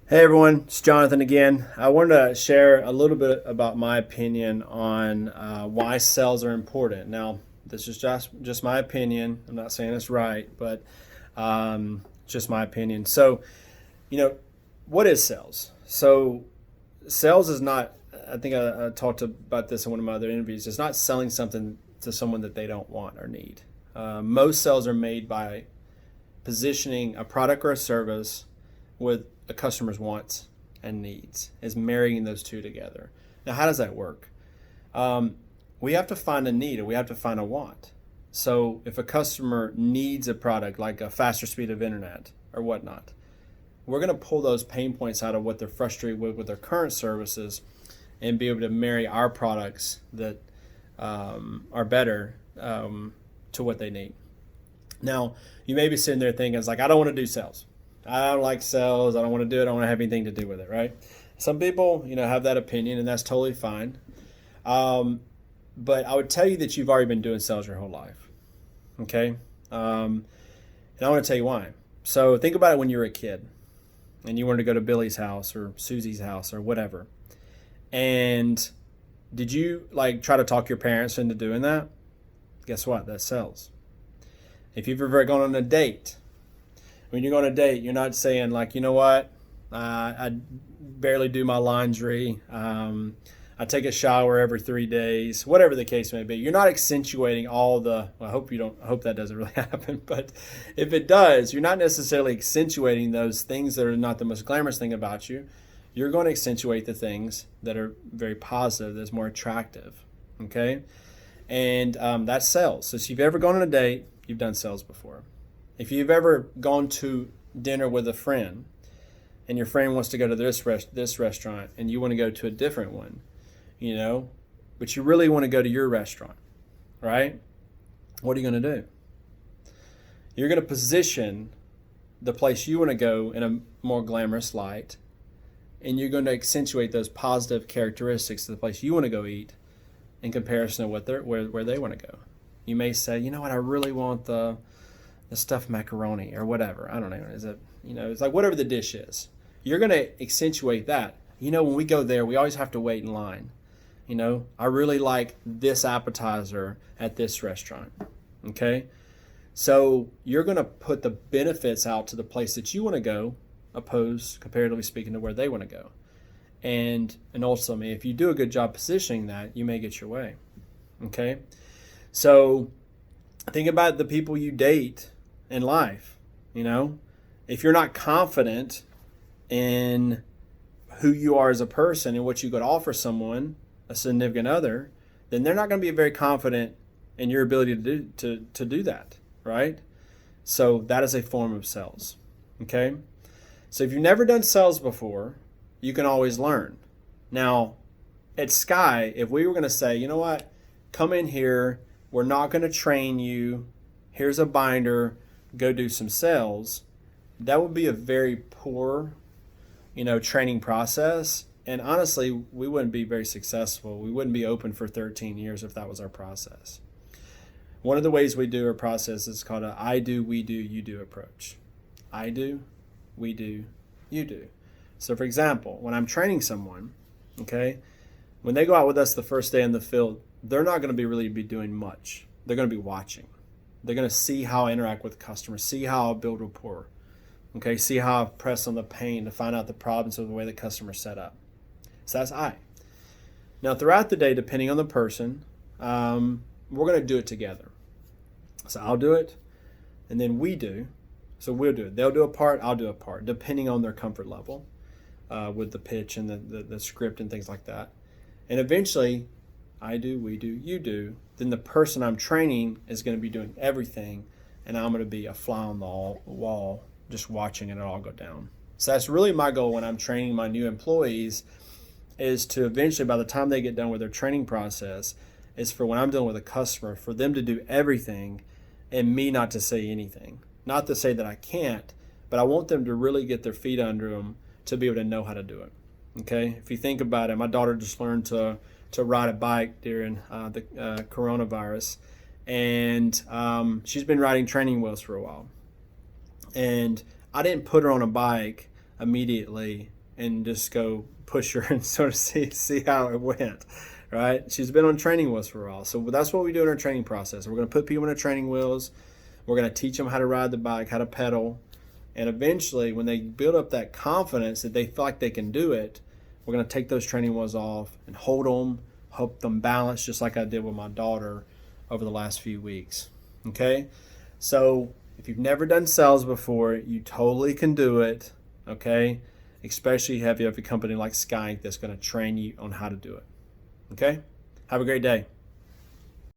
Hey everyone, it's Jonathan again. I wanted to share a little bit about my opinion on why sales are important. Now, this is just my opinion. I'm not saying it's right, but just my opinion. So, you know, what is sales? So, sales is not. I think I talked about this in one of my other interviews. It's not selling something to someone that they don't want or need. Most sales are made by positioning a product or a service with a customer's wants and needs, is marrying those two together. Now, how does that work? We have to find a need or we have to find a want. So, if a customer needs a product like a faster speed of internet or whatnot, we're going to pull those pain points out of what they're frustrated with their current services and be able to marry our products that are better to what they need. Now, you may be sitting there thinking, it's like, I don't want to do sales. I don't like sales. I don't want to do it. I don't want to have anything to do with it, right? Some people, have that opinion, and that's totally fine. But I would tell you that you've already been doing sales your whole life, okay? And I want to tell you why. So think about it when you were a kid and you wanted to go to Billy's house or Susie's house or whatever. And did you try to talk your parents into doing that? Guess what? That's sales. If you've ever gone on a date, when you're going on a date, you're not saying you know what, I barely do my laundry. I take a shower every 3 days, whatever the case may be. You're not accentuating all the. Well, I hope you don't. I hope that doesn't really happen. But if it does, you're not necessarily accentuating those things that are not the most glamorous thing about you. You're going to accentuate the things that are very positive, that's more attractive. Okay, and that's sales. So if you've ever gone on a date, you've done sales before. If you've ever gone to dinner with a friend and your friend wants to go to this restaurant and you want to go to a different one, but you really want to go to your restaurant, right? What are you going to do? You're going to position the place you want to go in a more glamorous light, and you're going to accentuate those positive characteristics of the place you want to go eat in comparison to where they want to go. You may say, you know what, I really want the stuffed macaroni or whatever. I don't know. Is it, it's like whatever the dish is. You're going to accentuate that. When we go there, we always have to wait in line. I really like this appetizer at this restaurant. Okay? So you're going to put the benefits out to the place that you want to go, opposed, comparatively speaking, to where they want to go. And ultimately, if you do a good job positioning that, you may get your way. Okay? So think about the people you date in life. If you're not confident in who you are as a person and what you could offer someone, a significant other, then they're not going to be very confident in your ability to do that, right? So that is a form of sales. Okay? So if you've never done sales before, you can always learn. Now, at Sky, if we were going to say, you know what, come in here, we're not going to train you, here's a binder, go do some sales, that would be a very poor, training process. And honestly, we wouldn't be very successful. We wouldn't be open for 13 years if that was our process. One of the ways we do our process is called a I do, we do, you do approach. I do, we do, you do. So for example, when I'm training someone, okay, when they go out with us the first day in the field, they're not going to really be doing much. They're going to be watching. They're going to see how I interact with customers, see how I build rapport, okay, see how I press on the pain to find out the problems of the way the customer's set up. So that's I. Now, throughout the day, depending on the person, we're going to do it together. So I'll do it, and then we do. So we'll do it. They'll do a part, I'll do a part, depending on their comfort level with the pitch and the script and things like that. And eventually, I do, we do, you do. Then the person I'm training is going to be doing everything, and I'm going to be a fly on the wall just watching it all go down. So that's really my goal when I'm training my new employees, is to eventually, by the time they get done with their training process, is for when I'm done with a customer, for them to do everything and me not to say anything. Not to say that I can't, but I want them to really get their feet under them to be able to know how to do it. Okay? If you think about it, my daughter just learned to ride a bike during the coronavirus, and she's been riding training wheels for a while. And I didn't put her on a bike immediately and just go push her and sort of see how it went, right? She's been on training wheels for a while. So that's what we do in our training process. We're going to put people on our training wheels. We're going to teach them how to ride the bike, how to pedal. And eventually, when they build up that confidence that they feel like they can do it, we're going to take those training wheels off and hold them, help them balance, just like I did with my daughter over the last few weeks. Okay? So if you've never done sales before, you totally can do it. Okay? Especially if you have a company like Skype that's going to train you on how to do it. Okay? Have a great day.